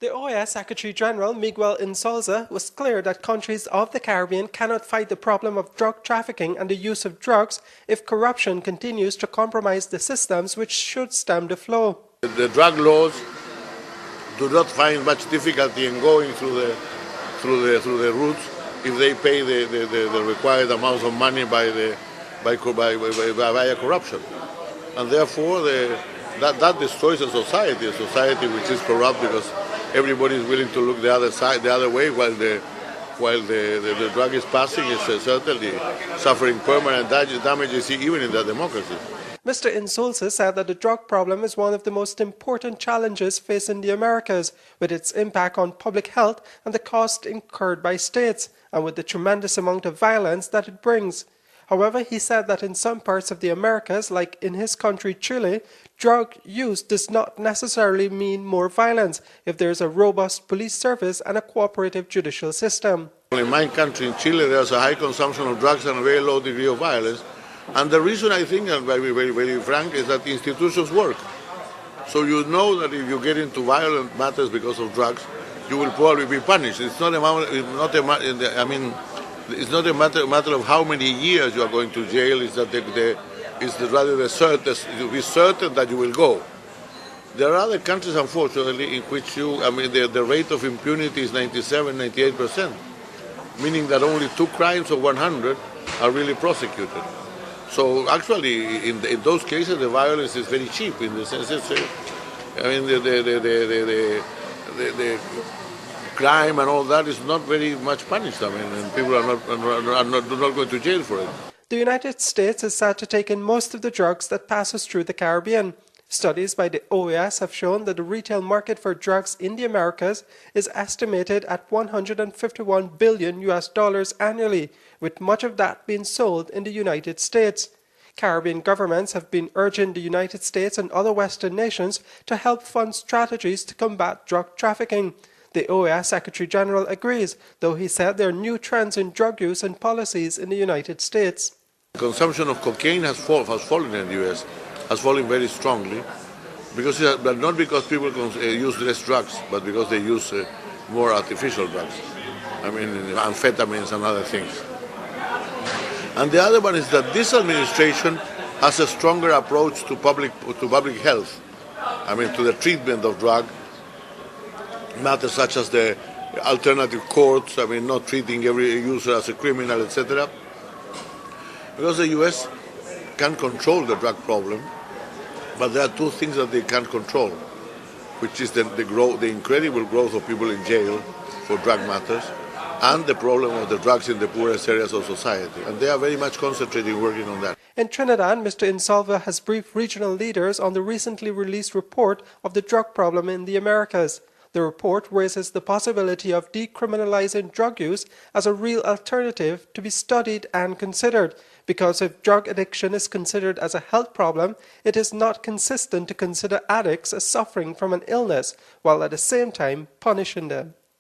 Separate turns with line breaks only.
The OAS Secretary General, Miguel Insulza, was clear that countries of the Caribbean cannot fight the problem of drug trafficking and the use of drugs if corruption continues to compromise the systems which should stem the flow.
The drug laws do not find much difficulty in going through the routes if they pay the required amounts of money via corruption, and therefore that destroys a society which is corrupt because everybody is willing to look the other way while the drug is passing. Is certainly suffering permanent damages even in their democracy.
Mr. Insulza said that the drug problem is one of the most important challenges facing the Americas, with its impact on public health and the cost incurred by states, and with the tremendous amount of violence that it brings. However, he said that in some parts of the Americas, like in his country Chile, drug use does not necessarily mean more violence if there is a robust police service and a cooperative judicial system.
In my country, in Chile, there's a high consumption of drugs and a very low degree of violence. And the reason, I think, and to be very frank, is that the institutions work. So you know that if you get into violent matters because of drugs, you will probably be punished. It's not a matter of how many years you are going to jail. It's that to be certain that you will go. There are other countries, unfortunately, in which the rate of impunity is 97–98%, meaning that only 2 crimes of 100 are really prosecuted. So actually, in those cases, the violence is very cheap in the sense that, the crime and all that is not very much punished. And people are not going to jail for it.
The United States is said to take in most of the drugs that passes through the Caribbean. Studies by the OAS have shown that the retail market for drugs in the Americas is estimated at $151 billion annually, with much of that being sold in the United States. Caribbean governments have been urging the United States and other Western nations to help fund strategies to combat drug trafficking. The OAS Secretary General agrees, though he said there are new trends in drug use and policies in the United States.
Consumption of cocaine has fallen in the U.S., has fallen very strongly, but not because people use less drugs, but because they use more artificial drugs. Amphetamines and other things. And the other one is that this administration has a stronger approach to public health. To the treatment of drug matters such as the alternative courts. Not treating every user as a criminal, etc. Because the U.S. can control the drug problem, but there are 2 things that they can't control, which is the incredible growth of people in jail for drug matters, and the problem of the drugs in the poorest areas of society. And they are very much concentrating working on that.
In Trinidad, Mr. Insulza has briefed regional leaders on the recently released report of the drug problem in the Americas. The report raises the possibility of decriminalizing drug use as a real alternative to be studied and considered, because if drug addiction is considered as a health problem, it is not consistent to consider addicts as suffering from an illness, while at the same time punishing them.